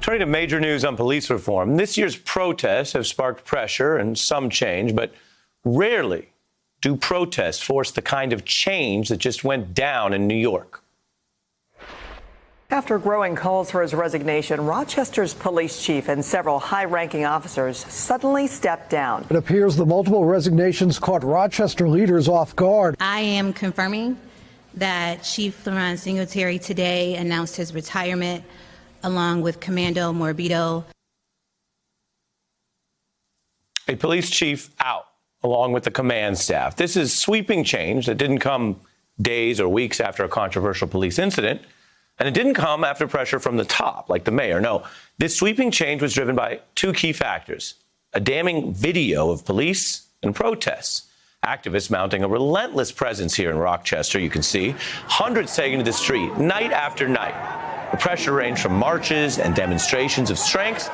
Turning to major news on police reform, this year's protests have sparked pressure and some change, but rarely do protests force the kind of change that just went down in New York. After growing calls for his resignation, Rochester's police chief and several high-ranking officers suddenly stepped down. It appears the multiple resignations caught Rochester leaders off guard. I am confirming that Chief Laurent Singletary today announced his retirement, along with Commando Morbido. A police chief out, along with the command staff. This is sweeping change that didn't come days or weeks after a controversial police incident, and it didn't come after pressure from the top, like the mayor. No, this sweeping change was driven by two key factors: a damning video of police and protests. Activists mounting a relentless presence here in Rochester, you can see. Hundreds taking to the street night after night. The pressure ranged from marches and demonstrations of strength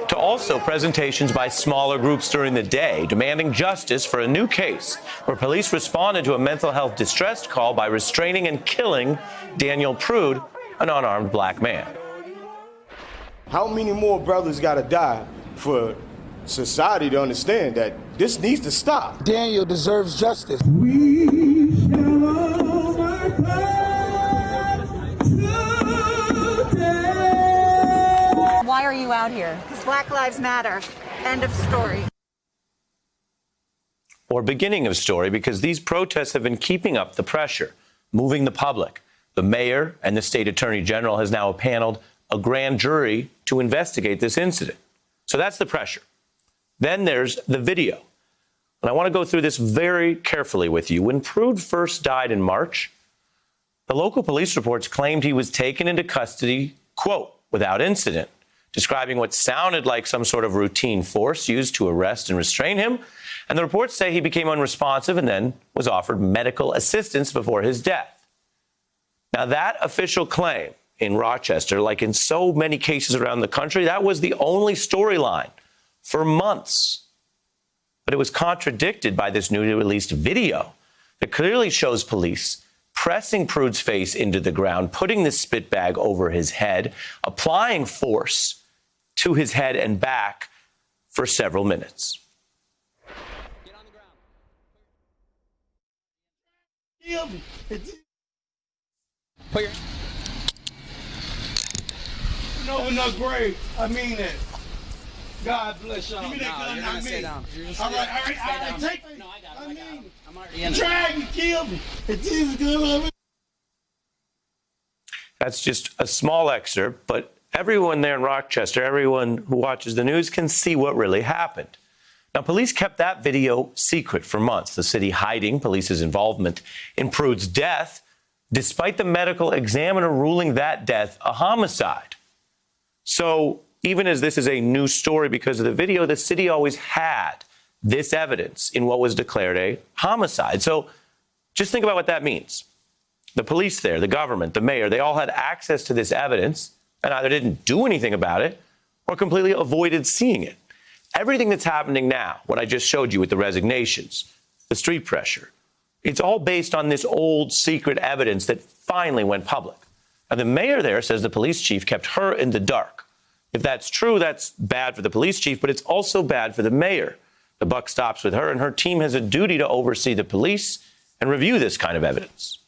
to also presentations by smaller groups during the day demanding justice for a new case where police responded to a mental health distress call by restraining and killing Daniel Prude, an unarmed black man. How many more brothers got to die for society to understand that this needs to stop? Daniel deserves justice. Why are you out here? Because Black Lives Matter. End of story. Or beginning of story, because these protests have been keeping up the pressure, moving the public. The mayor and the state attorney general has now paneled a grand jury to investigate this incident. So that's the pressure. Then there's the video. And I want to go through this very carefully with you. When Prude first died in March, the local police reports claimed he was taken into custody, quote, without incident, describing what sounded like some sort of routine force used to arrest and restrain him. And the reports say he became unresponsive and then was offered medical assistance before his death. Now, that official claim in Rochester, like in so many cases around the country, that was the only storyline for months. But it was contradicted by this newly released video that clearly shows police pressing Prude's face into the ground, putting the spit bag over his head, applying force to his head and back for several minutes. Get on the ground. Put your... No, enough grave. I mean that. God bless y'all. Give me that gun. You're not sit me. down. All right. Take me. No, I got I it. mean, I'm already in it. drag me, kill me. It's easy to That's just a small excerpt, but everyone there in Rochester, everyone who watches the news can see what really happened. Now, police kept that video secret for months, the city hiding police's involvement in Prude's death, despite the medical examiner ruling that death a homicide. So even as this is a new story because of the video, the city always had this evidence in what was declared a homicide. So just think about what that means. The police there, the government, the mayor, they all had access to this evidence and either didn't do anything about it or completely avoided seeing it. Everything that's happening now, what I just showed you with the resignations, the street pressure, it's all based on this old secret evidence that finally went public. And the mayor there says the police chief kept her in the dark. If that's true, that's bad for the police chief, but it's also bad for the mayor. The buck stops with her, and her team has a duty to oversee the police and review this kind of evidence.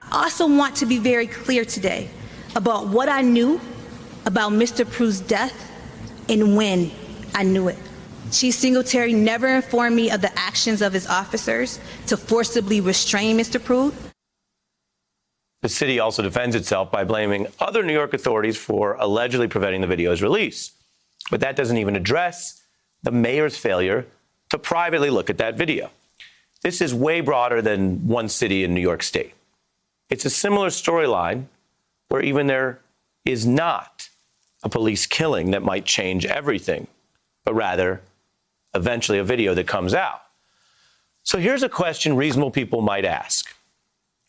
I also want to be very clear today about what I knew about Mr. Prude's death and when I knew it. Chief Singletary never informed me of the actions of his officers to forcibly restrain Mr. Prude. The city also defends itself by blaming other New York authorities for allegedly preventing the video's release. But that doesn't even address the mayor's failure to privately look at that video. This is way broader than one city in New York State. It's a similar storyline where even there is not a police killing that might change everything, but rather eventually a video that comes out. So here's a question reasonable people might ask.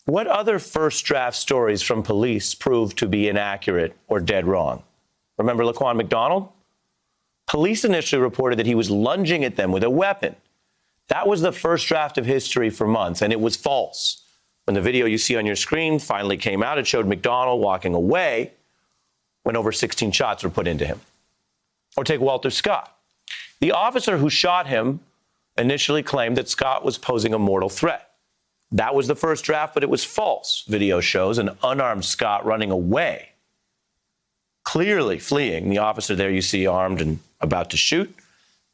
What other first draft stories from police proved to be inaccurate or dead wrong? Remember Laquan McDonald? Police initially reported that he was lunging at them with a weapon. That was the first draft of history for months, and it was false. When the video you see on your screen finally came out, it showed McDonald walking away when over 16 shots were put into him. Or take Walter Scott. The officer who shot him initially claimed that Scott was posing a mortal threat. That was the first draft, but it was false. Video shows an unarmed Scott running away, clearly fleeing. The officer there you see armed and about to shoot.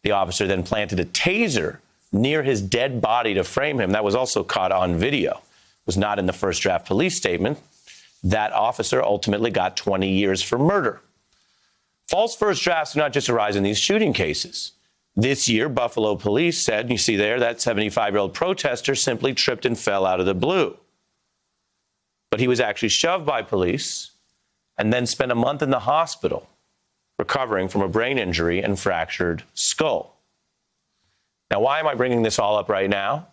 The officer then planted a taser near his dead body to frame him. That was also caught on video. It was not in the first draft police statement. That officer ultimately got 20 years for murder. False first drafts do not just arise in these shooting cases. This year, Buffalo police said, you see there, that 75-year-old protester simply tripped and fell out of the blue. But he was actually shoved by police and then spent a month in the hospital recovering from a brain injury and fractured skull. Now, why am I bringing this all up right now?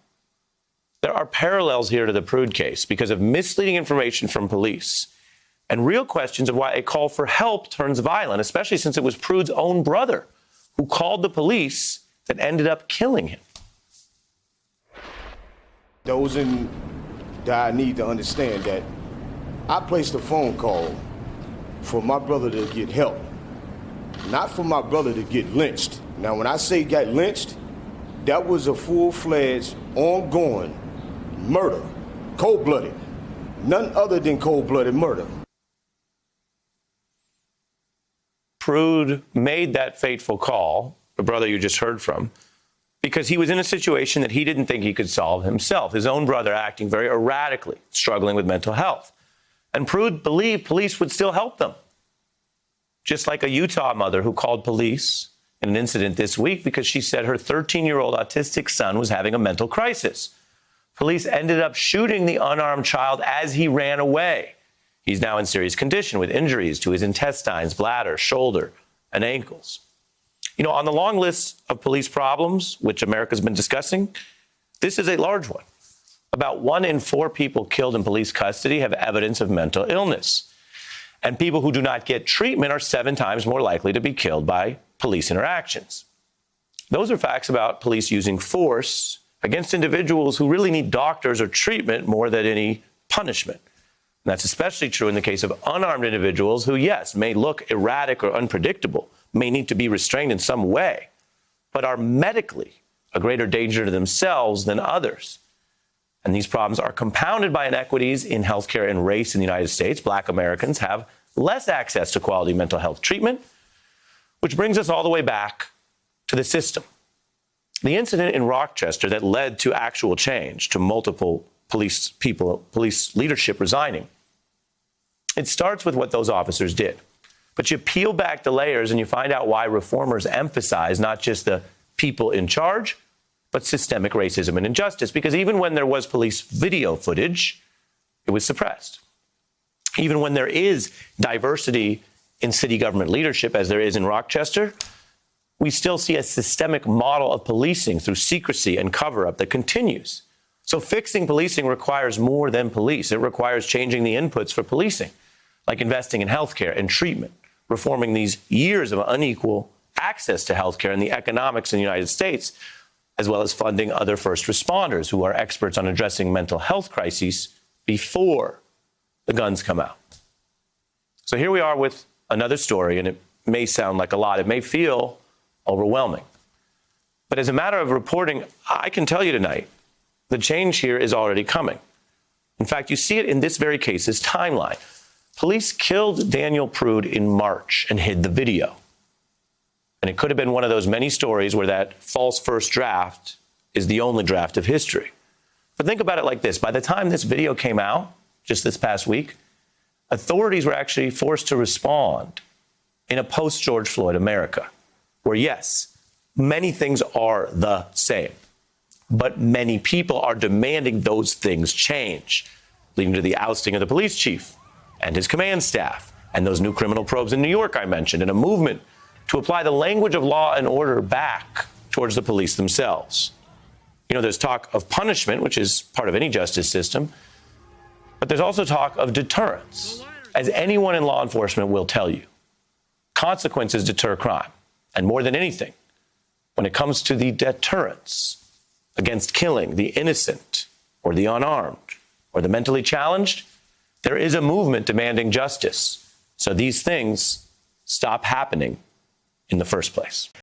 There are parallels here to the Prude case because of misleading information from police and real questions of why a call for help turns violent, especially since it was Prude's own brother who called the police that ended up killing him. Those that I need to understand that I placed a phone call for my brother to get help, not for my brother to get lynched. Now, when I say got lynched, that was a full-fledged, ongoing murder, cold-blooded, none other than cold-blooded murder. Prude made that fateful call, the brother you just heard from, because he was in a situation that he didn't think he could solve himself. His own brother acting very erratically, struggling with mental health. And Prude believed police would still help them. Just like a Utah mother who called police in an incident this week because she said her 13-year-old autistic son was having a mental crisis. Police ended up shooting the unarmed child as he ran away. He's now in serious condition with injuries to his intestines, bladder, shoulder, and ankles. You know, on the long list of police problems, which America's been discussing, this is a large one. About 1 in 4 people killed in police custody have evidence of mental illness. And people who do not get treatment are 7 times more likely to be killed by police interactions. Those are facts about police using force against individuals who really need doctors or treatment more than any punishment. And that's especially true in the case of unarmed individuals who, yes, may look erratic or unpredictable, may need to be restrained in some way, but are medically a greater danger to themselves than others. And these problems are compounded by inequities in healthcare and race in the United States. Black Americans have less access to quality mental health treatment, which brings us all the way back to the system. The incident in Rochester that led to actual change, to multiple police leadership resigning, it starts with what those officers did. But you peel back the layers and you find out why reformers emphasize not just the people in charge, but systemic racism and injustice. Because even when there was police video footage, it was suppressed. Even when there is diversity in city government leadership, as there is in Rochester, we still see a systemic model of policing through secrecy and cover-up that continues. So fixing policing requires more than police. It requires changing the inputs for policing, like investing in healthcare and treatment, reforming these years of unequal access to healthcare and the economics in the United States, as well as funding other first responders who are experts on addressing mental health crises before the guns come out. So here we are with another story, and it may sound like a lot. It may feel overwhelming. But as a matter of reporting, I can tell you tonight, the change here is already coming. In fact, you see it in this very case, this timeline. Police killed Daniel Prude in March and hid the video. And it could have been one of those many stories where that false first draft is the only draft of history. But think about it like this. By the time this video came out, just this past week, authorities were actually forced to respond in a post-George Floyd America, where, yes, many things are the same, but many people are demanding those things change, leading to the ousting of the police chief and his command staff, and those new criminal probes in New York I mentioned, and a movement to apply the language of law and order back towards the police themselves. You know, there's talk of punishment, which is part of any justice system, but there's also talk of deterrence, as anyone in law enforcement will tell you. Consequences deter crime, and more than anything, when it comes to the deterrence against killing the innocent or the unarmed or the mentally challenged, there is a movement demanding justice, so these things stop happening in the first place.